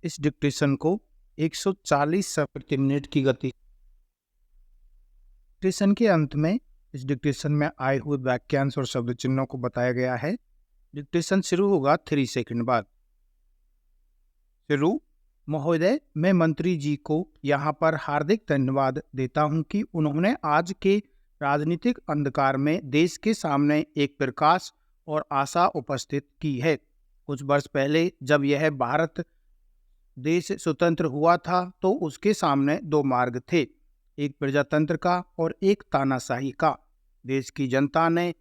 इस डिक्टेशन को 140 शब्द प्रति मिनट की गति। डिक्टेशन के अंत में इस डिक्टेशन में आए हुए वाक्यांश और शब्द चिन्हों को बताया गया है। डिक्टेशन शुरू होगा 3 सेकंड बाद। शुरू। महोदय, मैं मंत्री जी को यहाँ पर हार्दिक धन्यवाद देता हूँ कि उन्होंने आज के राजनीतिक अंधकार में देश के सामने एक प्रकाश और आशा उपस्थित की है। कुछ वर्ष पहले जब यह भारत देश स्वतंत्र हुआ था तो उसके सामने 2 मार्ग थे, एक प्रजातंत्र का और एक तानाशाही का। देश की जनता ने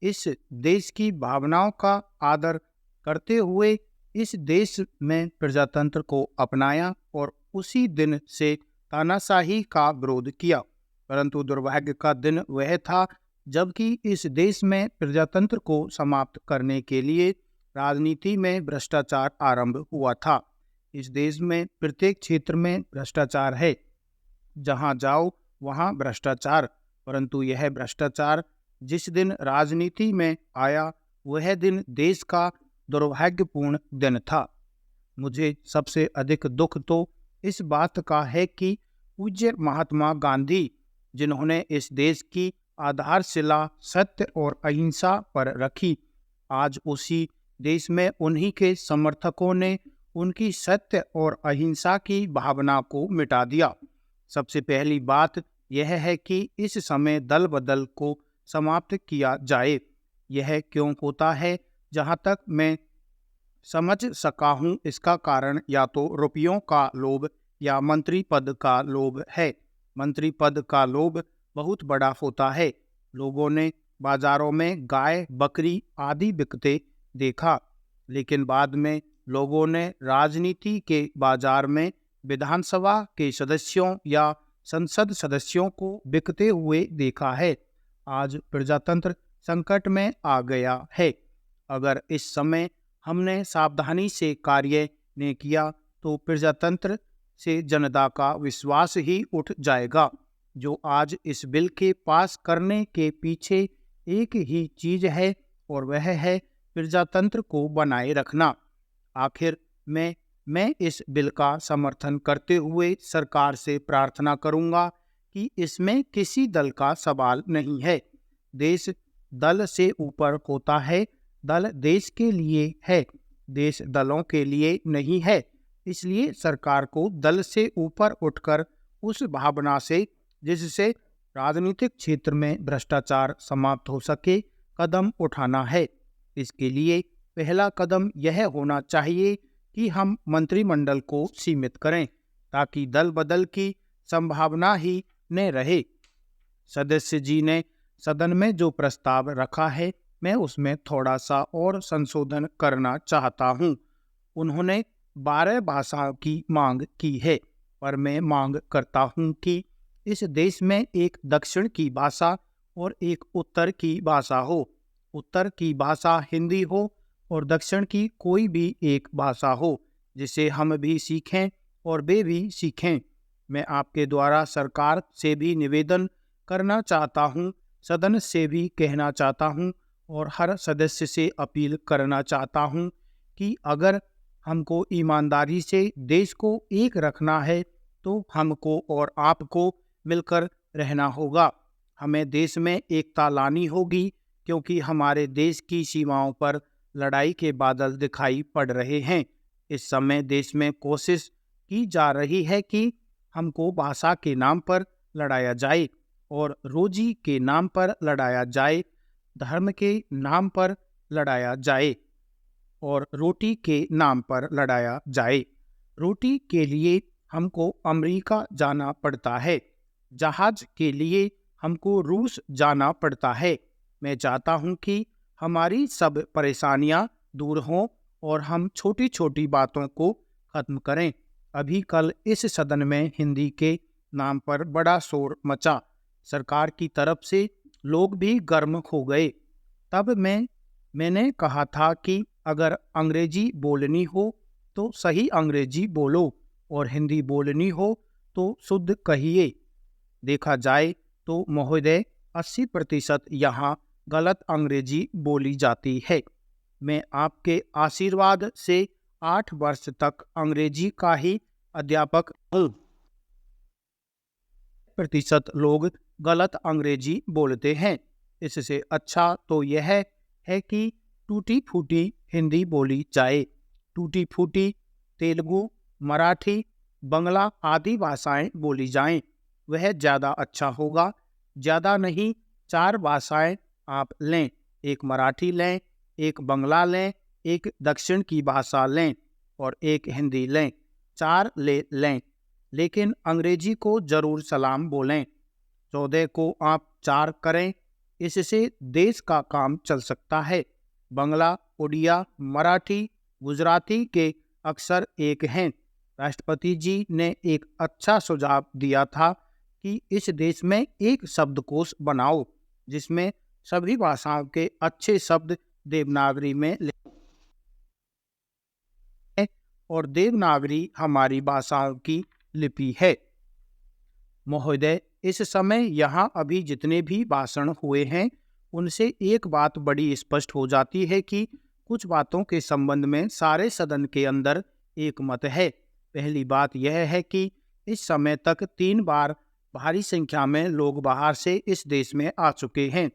इस देश की भावनाओं का आदर करते हुए इस देश में प्रजातंत्र को अपनाया और उसी दिन से तानाशाही का विरोध किया। परंतु दुर्भाग्य का दिन वह था जबकि इस देश में प्रजातंत्र को समाप्त करने के लिए राजनीति में भ्रष्टाचार आरंभ हुआ था। इस देश में प्रत्येक क्षेत्र में भ्रष्टाचार है, जहां जाओ वहां भ्रष्टाचार। परंतु यह भ्रष्टाचार जिस दिन राजनीति में आया वह दिन देश का दुर्भाग्यपूर्ण दिन था। मुझे सबसे अधिक दुख तो इस बात का है कि पूज्य महात्मा गांधी, जिन्होंने इस देश की आधारशिला सत्य और अहिंसा पर रखी, आज उसी देश में उन्हीं के समर्थकों ने उनकी सत्य और अहिंसा की भावना को मिटा दिया। सबसे पहली बात यह है कि इस समय दल बदल को समाप्त किया जाए। यह क्यों होता है? जहाँ तक मैं समझ सका हूँ, इसका कारण या तो रुपयों का लोभ या मंत्री पद का लोभ है। मंत्री पद का लोभ बहुत बड़ा होता है। लोगों ने बाजारों में गाय, बकरी आदि बिकते देखा, लेकिन बाद में लोगों ने राजनीति के बाजार में विधानसभा के सदस्यों या संसद सदस्यों को बिकते हुए देखा है। आज प्रजातंत्र संकट में आ गया है। अगर इस समय हमने सावधानी से कार्य नहीं किया तो प्रजातंत्र से जनता का विश्वास ही उठ जाएगा। जो आज इस बिल के पास करने के पीछे एक ही चीज है और वह है प्रजातंत्र को बनाए रखना। आखिर मैं इस बिल का समर्थन करते हुए सरकार से प्रार्थना करूंगा कि इसमें किसी दल का सवाल नहीं है। देश दल से ऊपर होता है। दल देश के लिए है, देश दलों के लिए नहीं है। इसलिए सरकार को दल से ऊपर उठकर उस भावना से जिससे राजनीतिक क्षेत्र में भ्रष्टाचार समाप्त हो सके कदम उठाना है। इसके लिए पहला कदम यह होना चाहिए कि हम मंत्रिमंडल को सीमित करें ताकि दल बदल की संभावना ही न रहे। सदस्य जी ने सदन में जो प्रस्ताव रखा है मैं उसमें थोड़ा सा और संशोधन करना चाहता हूँ। उन्होंने 12 भाषाओं की मांग की है, पर मैं मांग करता हूँ कि इस देश में एक दक्षिण की भाषा और एक उत्तर की भाषा हो। उत्तर की भाषा हिंदी हो और दक्षिण की कोई भी एक भाषा हो जिसे हम भी सीखें और वे भी सीखें। मैं आपके द्वारा सरकार से भी निवेदन करना चाहता हूँ, सदन से भी कहना चाहता हूँ और हर सदस्य से अपील करना चाहता हूँ कि अगर हमको ईमानदारी से देश को एक रखना है तो हमको और आपको मिलकर रहना होगा। हमें देश में एकता लानी होगी क्योंकि हमारे देश की सीमाओं पर लड़ाई के बादल दिखाई पड़ रहे हैं। इस समय देश में कोशिश की जा रही है कि हमको भाषा के नाम पर लड़ाया जाए और रोजी के नाम पर लड़ाया जाए, धर्म के नाम पर लड़ाया जाए और रोटी के नाम पर लड़ाया जाए। रोटी के लिए हमको अमेरिका जाना पड़ता है, जहाज के लिए हमको रूस जाना पड़ता है। मैं चाहता हूं कि हमारी सब परेशानियां दूर हों और हम छोटी छोटी बातों को खत्म करें। अभी कल इस सदन में हिंदी के नाम पर बड़ा शोर मचा। सरकार की तरफ से लोग भी गर्म हो गए। तब मैंने कहा था कि अगर अंग्रेजी बोलनी हो तो सही अंग्रेजी बोलो और हिंदी बोलनी हो तो शुद्ध कहिए। देखा जाए तो महोदय 80% यहाँ गलत अंग्रेजी बोली जाती है। मैं आपके आशीर्वाद से 8 वर्ष तक अंग्रेजी का ही अध्यापक हूँ। प्रतिशत लोग गलत अंग्रेजी बोलते हैं। इससे अच्छा तो यह है कि टूटी फूटी हिंदी बोली जाए। टूटी फूटी तेलुगु, मराठी, बंगला आदि भाषाएं बोली जाएं। वह ज़्यादा अच्छा होगा। ज़्यादा नहीं, 4 भाषाएं आप लें। एक मराठी लें, एक बंगला लें, एक दक्षिण की भाषा लें और एक हिंदी लें। 4 ले लें, लेकिन अंग्रेजी को जरूर सलाम बोलें। 14 को आप 4 करें, इससे देश का काम चल सकता है। बंगला, उड़िया, मराठी, गुजराती के अक्षर एक हैं। राष्ट्रपति जी ने एक अच्छा सुझाव दिया था कि इस देश में एक शब्दकोश बनाओ जिसमें सभी भाषाओं के अच्छे शब्द देवनागरी में लिखें, और देवनागरी हमारी भाषाओं की लिपि है। महोदय, इस समय यहाँ अभी जितने भी भाषण हुए हैं उनसे एक बात बड़ी स्पष्ट हो जाती है कि कुछ बातों के संबंध में सारे सदन के अंदर एक मत है। पहली बात यह है कि इस समय तक 3 बार भारी संख्या में लोग बाहर से इस देश में आ चुके हैं।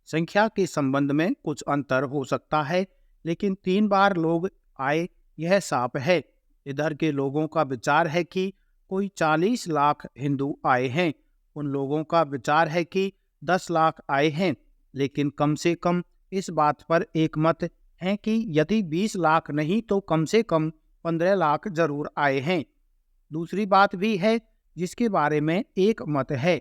संख्या के संबंध में कुछ अंतर हो सकता है, लेकिन 3 बार लोग आए यह साफ है। इधर के लोगों का विचार है कि कोई 40 लाख हिंदू आए हैं। उन लोगों का विचार है कि 10 लाख आए हैं, लेकिन कम से कम इस बात पर एक मत है कि यदि 20 लाख नहीं तो कम से कम 15 लाख जरूर आए हैं। दूसरी बात भी है जिसके बारे में एक मत है।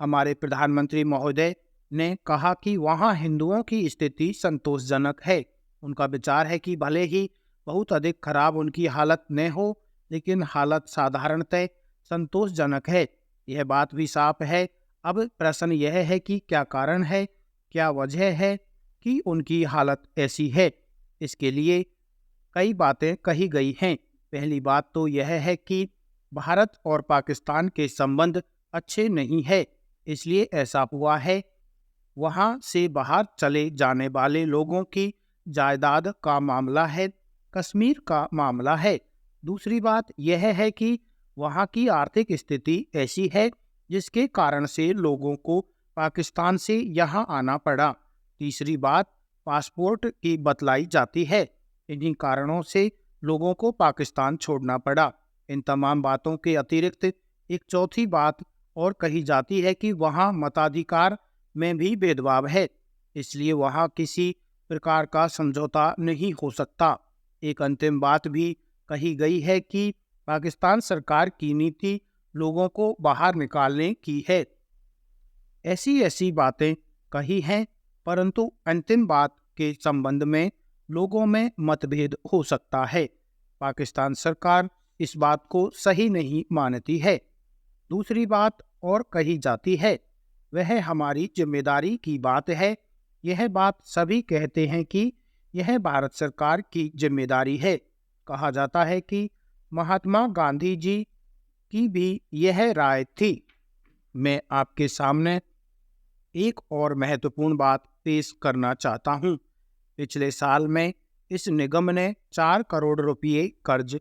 हमारे प्रधानमंत्री महोदय ने कहा कि वहाँ हिंदुओं की स्थिति संतोषजनक है। उनका विचार है कि भले ही बहुत अधिक खराब उनकी हालत न हो, लेकिन हालत साधारणतः संतोषजनक है। यह बात भी साफ है। अब प्रश्न यह है कि क्या कारण है, क्या वजह है कि उनकी हालत ऐसी है। इसके लिए कई बातें कही गई हैं। पहली बात तो यह है कि भारत और पाकिस्तान के संबंध अच्छे नहीं है, इसलिए ऐसा हुआ है। वहाँ से बाहर चले जाने वाले लोगों की जायदाद का मामला है, कश्मीर का मामला है। दूसरी बात यह है कि वहाँ की आर्थिक स्थिति ऐसी है जिसके कारण से लोगों को पाकिस्तान से यहाँ आना पड़ा। तीसरी बात पासपोर्ट की बतलाई जाती है। इन्हीं कारणों से लोगों को पाकिस्तान छोड़ना पड़ा। इन तमाम बातों के अतिरिक्त एक चौथी बात और कही जाती है कि वहाँ मताधिकार में भी भेदभाव है, इसलिए वहाँ किसी प्रकार का समझौता नहीं हो सकता। एक अंतिम बात भी कही गई है कि पाकिस्तान सरकार की नीति लोगों को बाहर निकालने की है। ऐसी ऐसी बातें कही हैं, परंतु अंतिम बात के संबंध में लोगों में मतभेद हो सकता है। पाकिस्तान सरकार इस बात को सही नहीं मानती है। दूसरी बात और कही जाती है, वह हमारी जिम्मेदारी की बात है। यह बात सभी कहते हैं कि यह भारत सरकार की जिम्मेदारी है। कहा जाता है कि महात्मा गांधी जी की भी यह राय थी। मैं आपके सामने एक और महत्वपूर्ण बात पेश करना चाहता हूँ। पिछले साल में इस निगम ने 4 करोड़ रुपये कर्ज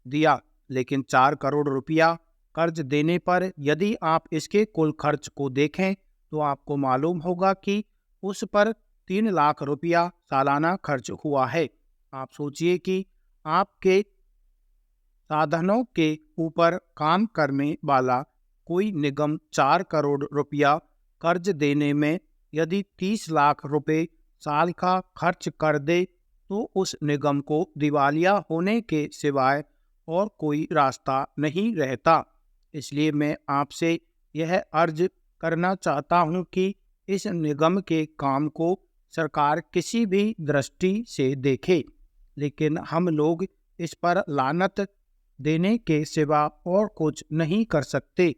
दिया, लेकिन 4 करोड़ रुपया कर्ज देने पर यदि आप इसके कुल खर्च को देखें तो आपको मालूम होगा कि उस पर 3 लाख रुपया सालाना खर्च हुआ है। आप सोचिए कि आपके साधनों के ऊपर काम करने वाला कोई निगम 4 करोड़ रुपया कर्ज देने में यदि 30 लाख रुपए साल का खर्च कर दे तो उस निगम को दिवालिया होने के सिवाय और कोई रास्ता नहीं रहता। इसलिए मैं आपसे यह अर्ज करना चाहता हूं कि इस निगम के काम को सरकार किसी भी दृष्टि से देखे, लेकिन हम लोग इस पर लानत देने के सिवा और कुछ नहीं कर सकते।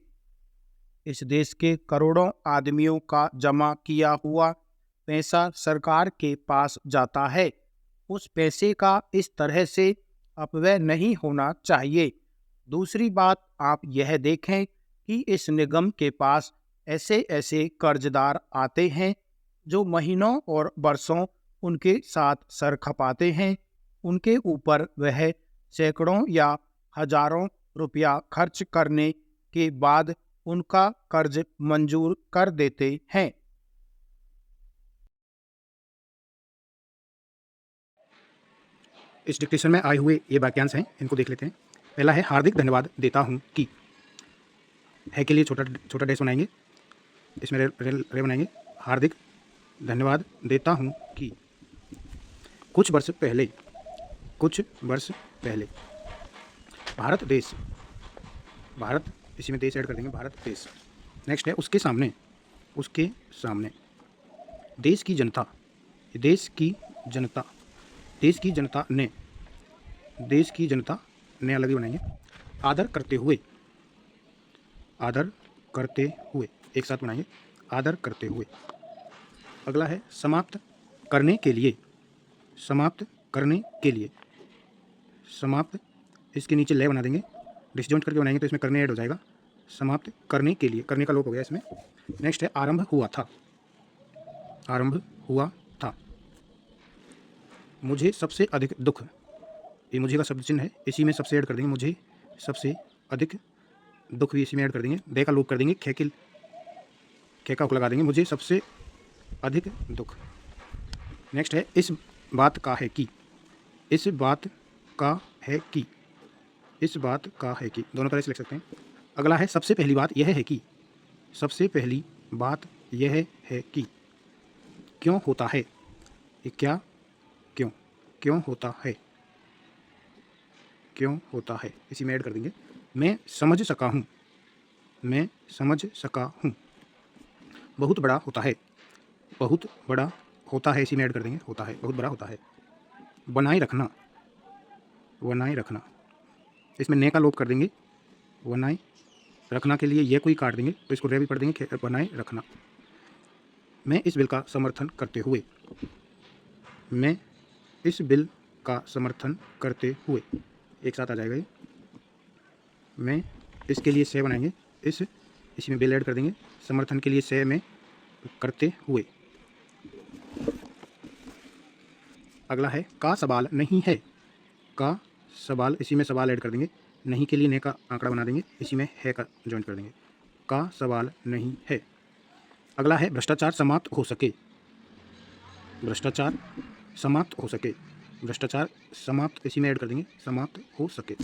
इस देश के करोड़ों आदमियों का जमा किया हुआ पैसा सरकार के पास जाता है। उस पैसे का इस तरह से अपव्यय नहीं होना चाहिए। दूसरी बात आप यह देखें कि इस निगम के पास ऐसे ऐसे कर्जदार आते हैं जो महीनों और वर्षों उनके साथ सर खपाते हैं। उनके ऊपर वह सैकड़ों या हजारों रुपया खर्च करने के बाद उनका कर्ज मंजूर कर देते हैं। इस डिक्टेशन में आए हुए ये वाक्यांश हैं, इनको देख लेते हैं। पहला है हार्दिक धन्यवाद देता हूँ कि, है के लिए छोटा छोटा डैश बनाएंगे, इसमें रे बनाएंगे। हार्दिक धन्यवाद देता हूँ कि कुछ वर्ष पहले भारत देश, भारत इसी में देश ऐड कर देंगे, भारत देश। नेक्स्ट है उसके सामने देश की जनता ने अलग ही बनाएंगे। आदर करते हुए एक साथ बनाएंगे, आदर करते हुए। अगला है समाप्त करने के लिए, समाप्त इसके नीचे ले बना देंगे, डिसजॉइंट करके बनाएंगे तो इसमें करने ऐड हो जाएगा। समाप्त करने के लिए, करने का लोप हो गया इसमें। नेक्स्ट है आरंभ हुआ था। मुझे सबसे अधिक दुख, ये मुझे का शब्द चिन्ह है, इसी में सबसे ऐड कर देंगे। मुझे सबसे अधिक दुख भी इसी में ऐड कर देंगे। दे का लोप कर देंगे, खे का लगा देंगे। मुझे सबसे अधिक दुख। नेक्स्ट है इस बात का है कि, दोनों तरह से लिख सकते हैं। अगला है सबसे पहली बात यह है कि, क्यों होता है, ये क्या क्यों होता है इसी में ऐड कर देंगे। मैं समझ सका हूँ। बहुत बड़ा होता है इसी में ऐड कर देंगे, होता है, बहुत बड़ा होता है। बनाए रखना इसमें ने का लोप कर देंगे। बनाए रखना के लिए ये कोई काट देंगे तो इसको रे भी पढ़ देंगे, बनाए रखना। मैं इस बिल का समर्थन करते हुए एक साथ आ जाएगा ये। मैं इसके लिए से बनाएंगे, इसी में बिल ऐड कर देंगे। समर्थन के लिए से में करते हुए। अगला है का सवाल नहीं है, इसी में सवाल ऐड कर देंगे। नहीं के लिए ने का आंकड़ा बना देंगे, इसी में है का जॉइंट कर देंगे। का सवाल नहीं है। अगला है भ्रष्टाचार समाप्त हो सके, भ्रष्टाचार समाप्त इसी में ऐड कर देंगे, समाप्त हो सके।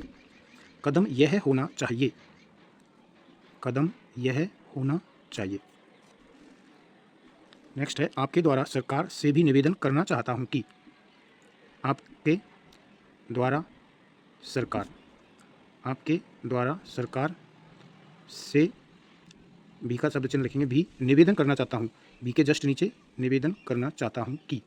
कदम यह होना चाहिए। नेक्स्ट है आपके द्वारा सरकार से भी निवेदन करना चाहता हूं कि, आपके द्वारा सरकार से भी का शब्द चिन्ह लिखेंगे, भी निवेदन करना चाहता हूँ, भी के जस्ट नीचे निवेदन करना चाहता हूँ कि,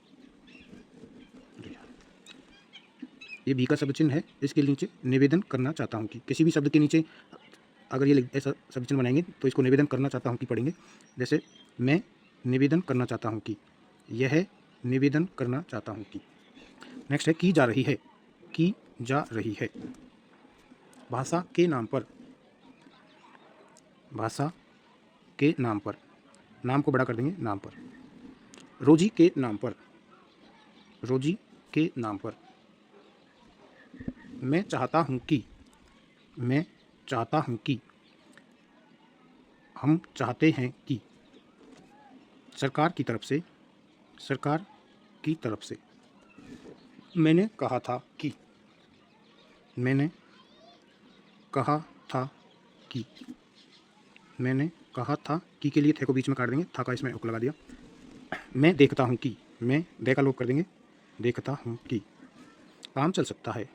ये भी का शब्द चिन्ह है, इसके नीचे निवेदन करना चाहता हूँ कि। किसी भी शब्द के नीचे अगर ये ऐसा शब्द चिन्ह बनाएंगे तो इसको निवेदन करना चाहता हूँ कि पढ़ेंगे। जैसे मैं निवेदन करना चाहता हूँ कि, यह निवेदन करना चाहता हूँ कि। नेक्स्ट है की जा रही है। भाषा के नाम पर, नाम को बड़ा कर देंगे, नाम पर। रोजी के नाम पर। मैं चाहता हूँ कि, हम चाहते हैं कि, सरकार की तरफ से। मैंने कहा था कि, के लिए थे को बीच में काट देंगे, था का इसमें उक लगा दिया। मैं देखता हूँ कि, मैं दे का लोप कर देंगे, देखता हूँ कि। काम चल सकता है,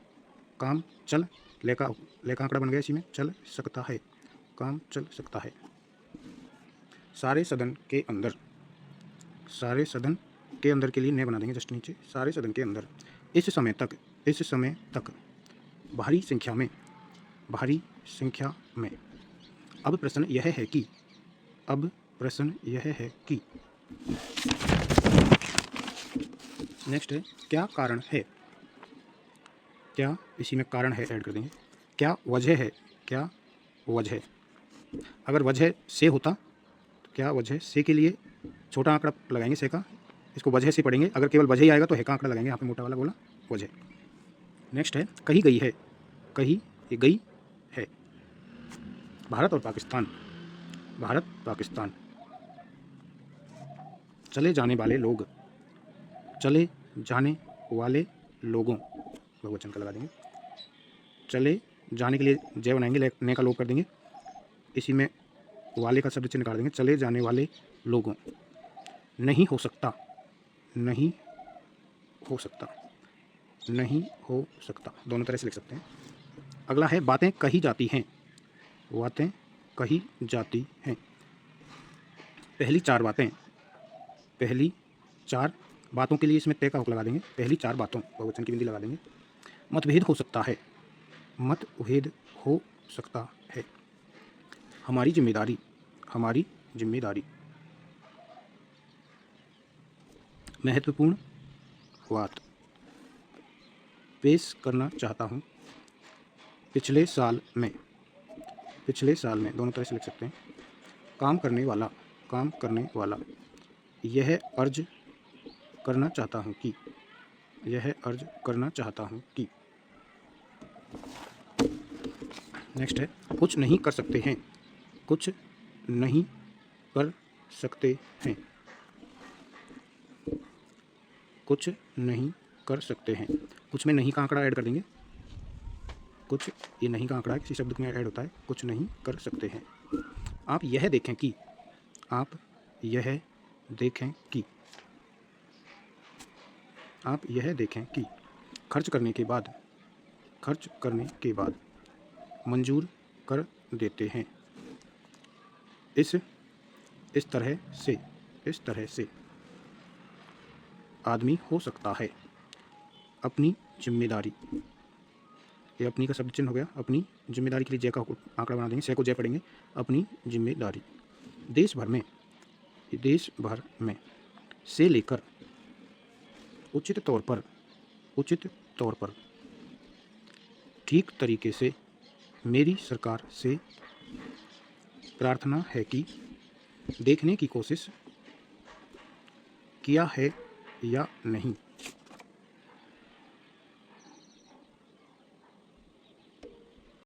काम चल ले का आंकड़ा बन गया, इसी में चल सकता है, काम चल सकता है। सारे सदन के अंदर के लिए ने बना देंगे जस्ट नीचे, सारे सदन के अंदर। इस समय तक भारी संख्या में। अब प्रश्न यह है कि, नेक्स्ट है क्या कारण है, क्या इसी में कारण है ऐड कर देंगे। क्या वजह है, अगर वजह से होता तो क्या वजह से के लिए छोटा आंकड़ा लगाएंगे से का, इसको वजह से पढ़ेंगे। अगर केवल वजह ही आएगा तो है का आंकड़ा लगाएंगे, यहाँ पे मोटा वाला बोला वजह। नेक्स्ट है कही गई है, कही गई है। भारत और पाकिस्तान, भारत पाकिस्तान। चले जाने वाले लोग, चले जाने वाले लोगों, बहुवचन का लगा देंगे। चले जाने के लिए जय बनाएंगे, ने का लोप कर देंगे, इसी में वाले का शब्द चिन्ह काट देंगे। चले जाने वाले लोगों। नहीं हो सकता, नहीं हो सकता, नहीं हो सकता, दोनों तरह से लिख सकते हैं। अगला है बातें कही जाती हैं, बातें कही जाती हैं। पहली चार बातें, पहली चार बातों के लिए इसमें तय का हुक लगा देंगे। पहली चार बातों, बहुवचन की बिंदी लगा देंगे। मतभेद हो सकता है, मतभेद हो सकता है। हमारी जिम्मेदारी, हमारी जिम्मेदारी। महत्वपूर्ण बात, पेश करना चाहता हूँ। पिछले साल में, पिछले साल में, दोनों तरह से लिख सकते हैं। काम करने वाला, काम करने वाला। यह अर्ज करना चाहता हूँ कि, यह अर्ज करना चाहता हूँ कि। नेक्स्ट है कुछ नहीं कर सकते हैं, कुछ नहीं कर सकते हैं, कुछ नहीं कर सकते हैं। कुछ में नहीं का आंकड़ा ऐड कर देंगे। कुछ, ये नहीं का आंकड़ा किसी शब्द में ऐड होता है। कुछ नहीं कर सकते हैं। आप यह देखें कि, आप यह देखें कि, आप यह देखें कि। खर्च करने के बाद, खर्च करने के बाद मंजूर कर देते हैं। इस तरह से, इस तरह से आदमी हो सकता है। अपनी जिम्मेदारी, ये अपनी का शब्द चिन्ह हो गया। अपनी जिम्मेदारी के लिए जय का आंकड़ा बना देंगे, से को जय पढ़ेंगे। अपनी जिम्मेदारी। देश भर में, देश भर में से लेकर उचित तौर पर, उचित तौर पर ठीक तरीके से मेरी सरकार से प्रार्थना है कि देखने की कोशिश किया है या नहीं।